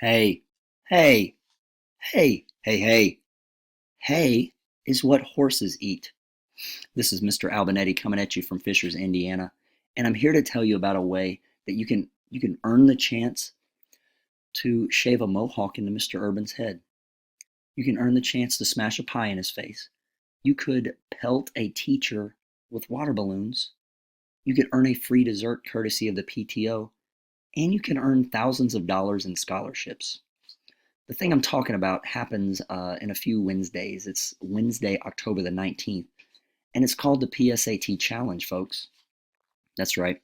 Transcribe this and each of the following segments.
Hey, hey, hey. Hay is what horses eat. This is Mr. Albinetti coming at you from Fishers, Indiana, and I'm here to tell you about a way that you can earn the chance to shave a mohawk into Mr. Urban's head. You can earn the chance to smash a pie in his face. You could pelt a teacher with water balloons. You could earn a free dessert courtesy of the PTO, and you can earn thousands of dollars in scholarships. The thing I'm talking about happens in a few Wednesdays. It's Wednesday, October the 19th, and it's called the PSAT Challenge, folks. That's right.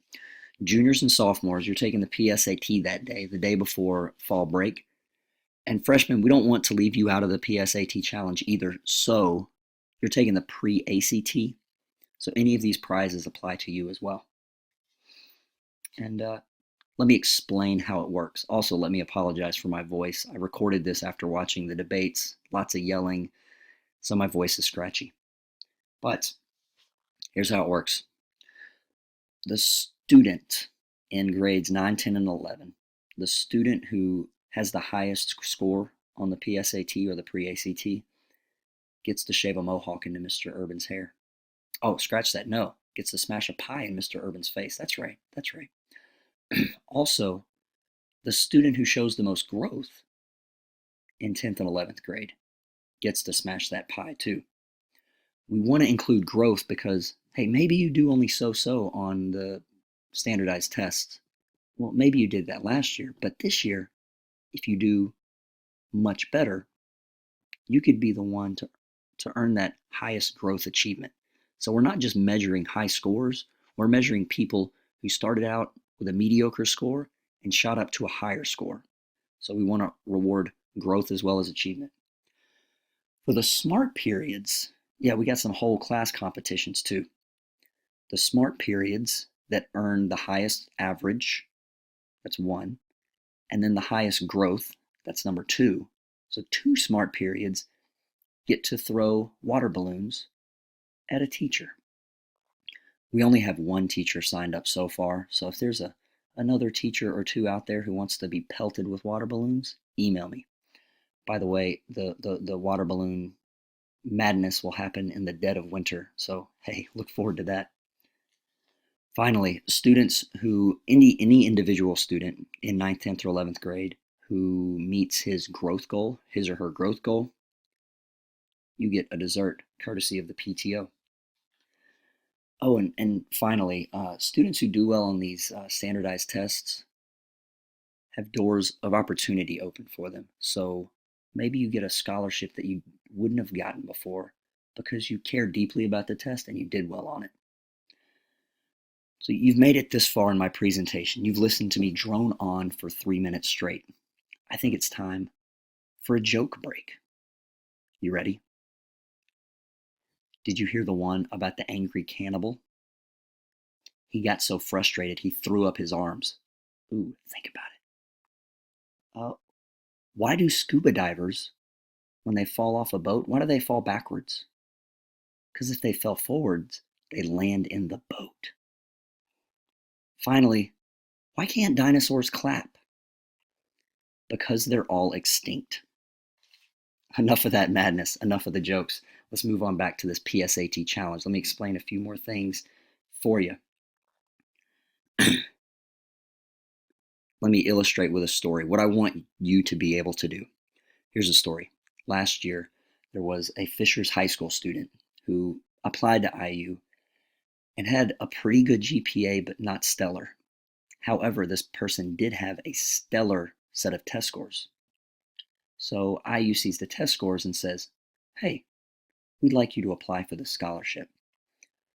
Juniors and sophomores, you're taking the PSAT that day, the day before fall break. And freshmen, we don't want to leave you out of the PSAT Challenge either. So you're taking the pre-ACT. So any of these prizes apply to you as well. And let me explain how it works. Also, let me apologize for my voice. I recorded this after watching the debates, lots of yelling, so my voice is scratchy. But here's how it works. The student in grades 9, 10, and 11, the student who has the highest score on the PSAT or the pre-ACT gets to shave a mohawk into Mr. Urban's hair. Oh, scratch that. No, gets to smash a pie in Mr. Urban's face. That's right. That's right. Also, the student who shows the most growth in 10th and 11th grade gets to smash that pie too. We want to include growth because, hey, maybe you do only so-so on the standardized tests. Well, maybe you did that last year, but this year, if you do much better, you could be the one to earn that highest growth achievement. So we're not just measuring high scores, we're measuring people who started out with a mediocre score and shot up to a higher score. So we want to reward growth as well as achievement. For the smart periods, yeah, we got some whole class competitions too. The smart periods that earn the highest average, that's one, and then the highest growth, that's number two. So two smart periods get to throw water balloons at a teacher. We only have one teacher signed up so far, so if there's another teacher or two out there who wants to be pelted with water balloons, email me. By the way, the water balloon madness will happen in the dead of winter, so hey, look forward to that. Finally, students who, any individual student in 9th, 10th, or 11th grade who meets his growth goal, his or her growth goal, you get a dessert courtesy of the PTO. Oh, and finally, students who do well on these standardized tests have doors of opportunity open for them. So maybe you get a scholarship that you wouldn't have gotten before because you care deeply about the test and you did well on it. So you've made it this far in my presentation. You've listened to me drone on for 3 minutes straight. I think it's time for a joke break. You ready? Did you hear the one about the angry cannibal? He got so frustrated he threw up his arms. Ooh, think about it. Why do scuba divers, when they fall off a boat, why do they fall backwards? Because if they fell forwards, they land in the boat. Finally, why can't dinosaurs clap? Because they're all extinct. Enough of that madness, enough of the jokes. Let's move on back to this PSAT challenge. Let me explain a few more things for you. Let me illustrate with a story what I want you to be able to do. Here's a story. Last year, there was a Fishers High School student who applied to IU and had a pretty good GPA, but not stellar. However, this person did have a stellar set of test scores. So IU sees the test scores and says, hey, we'd like you to apply for this scholarship.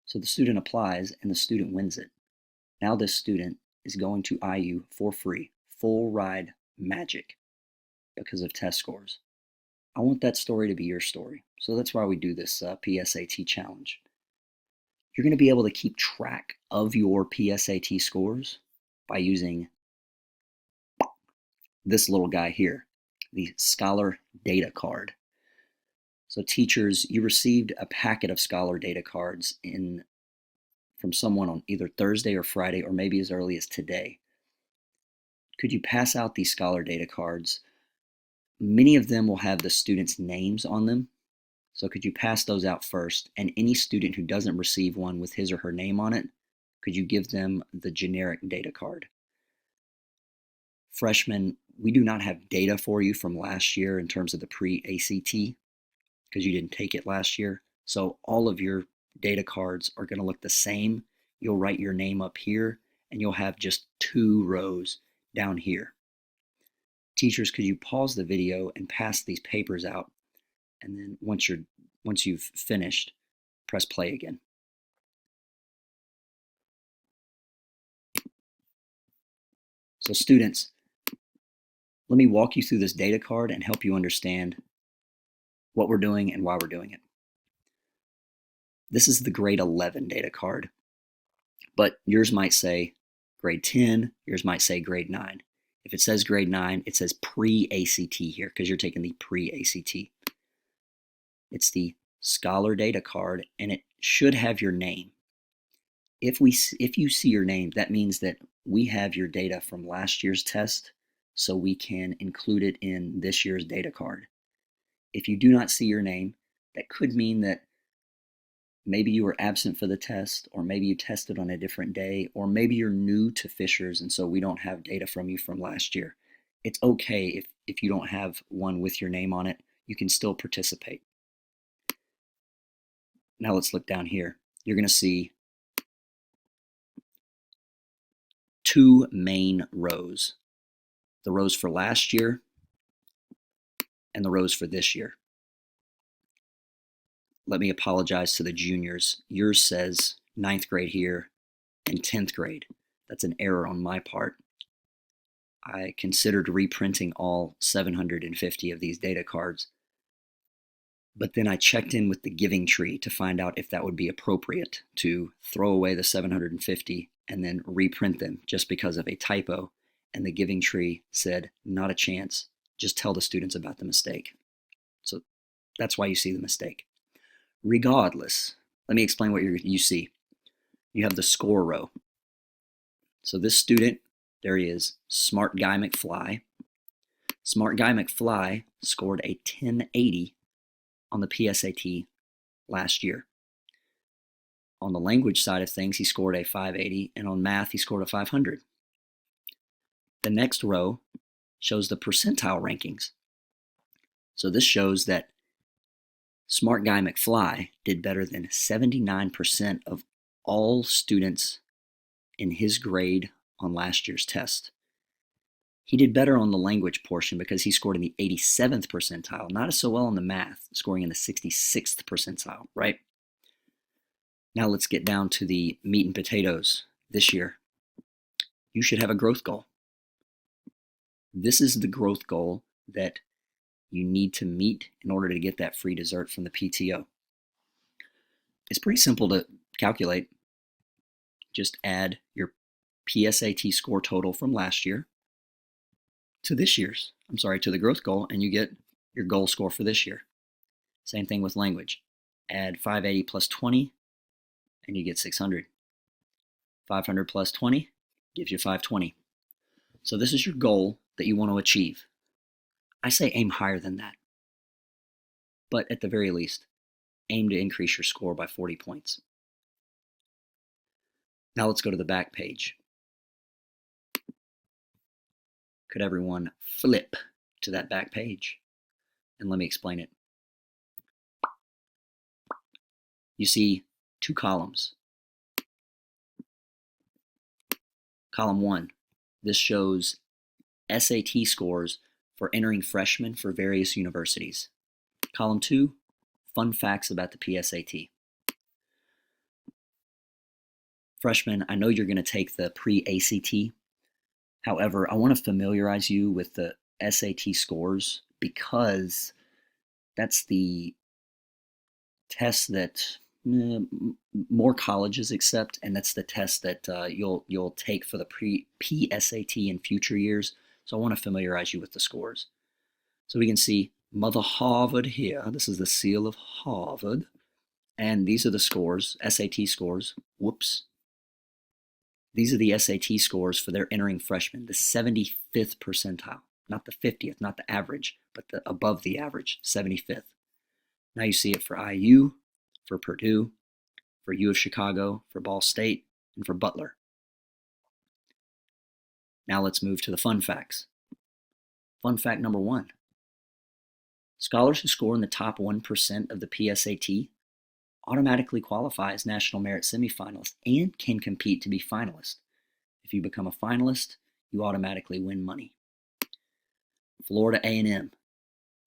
So the student applies and the student wins it. Now this student is going to IU for free, full ride magic because of test scores. I want that story to be your story. So that's why we do this PSAT challenge. You're going to be able to keep track of your PSAT scores by using this little guy here, the Scholar Data Card. So teachers, you received a packet of Scholar Data Cards from someone on either Thursday or Friday or maybe as early as today. Could you pass out these Scholar Data Cards Many of them will have the students' names on them. So could you pass those out first? And any student who doesn't receive one with his or her name on it, could you give them the generic data card? Freshmen, we do not have data for you from last year in terms of the pre-ACT because you didn't take it last year. So all of your data cards are going to look the same. You'll write your name up here and you'll have just 2 rows down here. Teachers, could you pause the video and pass these papers out? And then once you've finished, press play again. So students, let me walk you through this data card and help you understand what we're doing and why we're doing it. This is the grade 11 data card, but yours might say grade 10, yours might say grade 9. If it says grade 9, it says pre-ACT here because you're taking the pre-ACT. It's the Scholar data card and it should have your name. If you see your name, that means that we have your data from last year's test, so we can include it in this year's data card. If you do not see your name, that could mean that maybe you were absent for the test, or maybe you tested on a different day, or maybe you're new to Fishers and so we don't have data from you from last year. It's okay if you don't have one with your name on it, you can still participate. Now let's look down here. You're going to see 2 main rows. The rows for last year and the rows for this year. Let me apologize to the juniors. Yours says 9th grade here and 10th grade. That's an error on my part. I considered reprinting all 750 of these data cards, but then I checked in with the Giving Tree to find out if that would be appropriate to throw away the 750 and then reprint them just because of a typo. And the Giving Tree said, not a chance, just tell the students about the mistake. So that's why you see the mistake. Regardless, let me explain what you see. You have the score row. So this student, there he is, Smart Guy McFly. Smart Guy McFly scored a 1080 on the PSAT last year. On the language side of things, he scored a 580, and on math, he scored a 500. The next row shows the percentile rankings. So this shows that Smart Guy McFly did better than 79% of all students in his grade on last year's test. He did better on the language portion because he scored in the 87th percentile, not so well on the math, scoring in the 66th percentile, right? Now let's get down to the meat and potatoes this year. You should have a growth goal. This is the growth goal that you need to meet in order to get that free dessert from the PTO. It's pretty simple to calculate. Just add your PSAT score total from last year to the growth goal, and you get your goal score for this year. Same thing with language. Add 580 plus 20, and you get 600. 500 plus 20 gives you 520. So this is your goal that you want to achieve. I say aim higher than that. But at the very least, aim to increase your score by 40 points. Now let's go to the back page. Could everyone flip to that back page? And let me explain it. You see 2 columns. Column 1, this shows SAT scores for entering freshmen for various universities. Column 2, fun facts about the PSAT. Freshmen, I know you're going to take the pre-ACT. However, I want to familiarize you with the SAT scores because that's the test that more colleges accept, and that's the test that you'll take for the PSAT in future years. So I want to familiarize you with the scores. So we can see Mother Harvard here. This is the seal of Harvard. And these are the scores, SAT scores. Whoops. These are the SAT scores for their entering freshmen, the 75th percentile. not the 50th, not the average, but the above the average, 75th. Now you see it for IU, for Purdue, for U of Chicago, for Ball State, and for Butler. Now let's move to the fun facts. Fun fact number 1. Scholars who score in the top 1% of the PSAT automatically qualify as national merit semifinalists and can compete to be finalists. If you become a finalist, you automatically win money. Florida A&M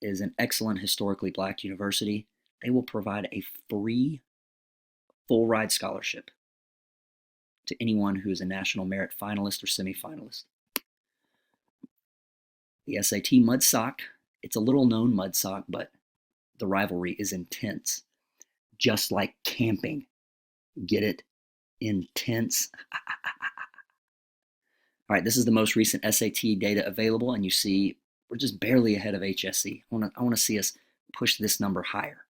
is an excellent historically black university. They will provide a free full ride scholarship to anyone who is a national merit finalist or semifinalist. The SAT mud sock, it's a little known mud sock, but the rivalry is intense. Just like camping. Get it? Intense. All right, this is the most recent SAT data available, and you see we're just barely ahead of HSE. I want to see us push this number higher.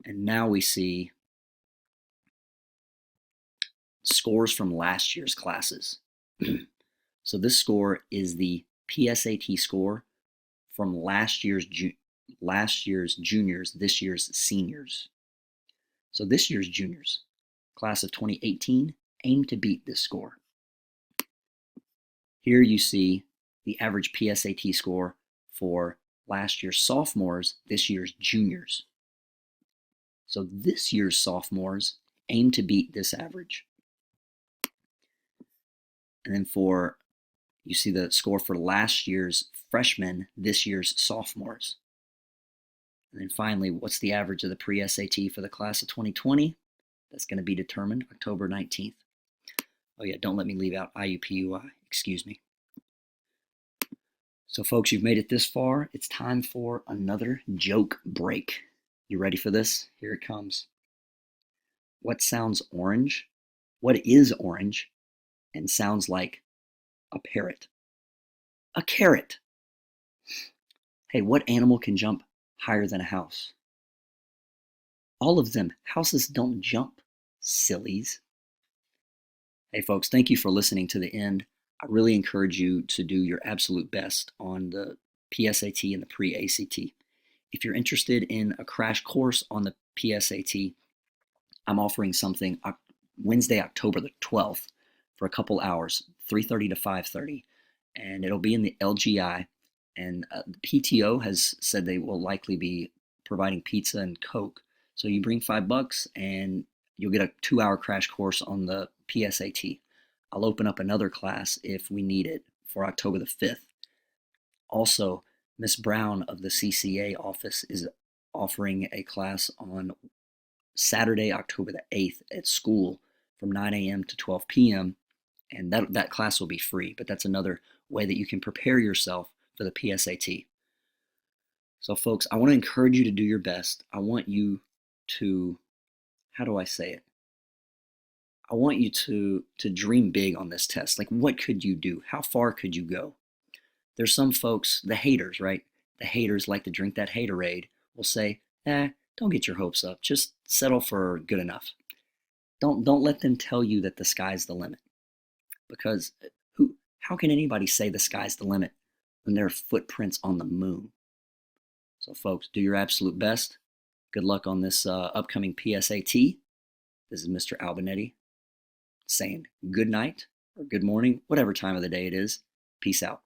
And now we see scores from last year's classes. So this score is the PSAT score from last year's juniors, this year's seniors. So this year's juniors, class of 2018, aim to beat this score. Here you see the average PSAT score for last year's sophomores, this year's juniors. So this year's sophomores aim to beat this average. And then you see the score for last year's freshmen, this year's sophomores. And then finally, what's the average of the pre-SAT for the class of 2020? That's going to be determined October 19th. Oh yeah, don't let me leave out IUPUI, excuse me. So folks, you've made it this far. It's time for another joke break. You ready for this? Here it comes. What sounds orange? What is orange and sounds like a parrot? A carrot. Hey, what animal can jump higher than a house? All of them. Houses don't jump, sillies. Hey folks, thank you for listening to the end. I really encourage you to do your absolute best on the PSAT and the pre-ACT. If you're interested in a crash course on the PSAT, I'm offering something Wednesday, October the 12th for a couple hours, 3:30 to 5:30, and it'll be in the LGI. And the PTO has said they will likely be providing pizza and Coke. So you bring $5 and you'll get a 2-hour crash course on the PSAT. I'll open up another class if we need it for October the 5th. Also, Miss Brown of the CCA office is offering a class on Saturday, October the 8th at school from 9 a.m. to 12 p.m. And that class will be free, but that's another way that you can prepare yourself for the PSAT. So folks, I want to encourage you to do your best. I want you to, how do I say it? I want you to dream big on this test. Like, what could you do? How far could you go? There's some folks, the haters, right? The haters like to drink that haterade, will say, don't get your hopes up. Just settle for good enough. Don't let them tell you that the sky's the limit. Because how can anybody say the sky's the limit when there are footprints on the moon? So folks, do your absolute best. Good luck on this upcoming PSAT. This is Mr. Albinetti saying good night or good morning, whatever time of the day it is. Peace out.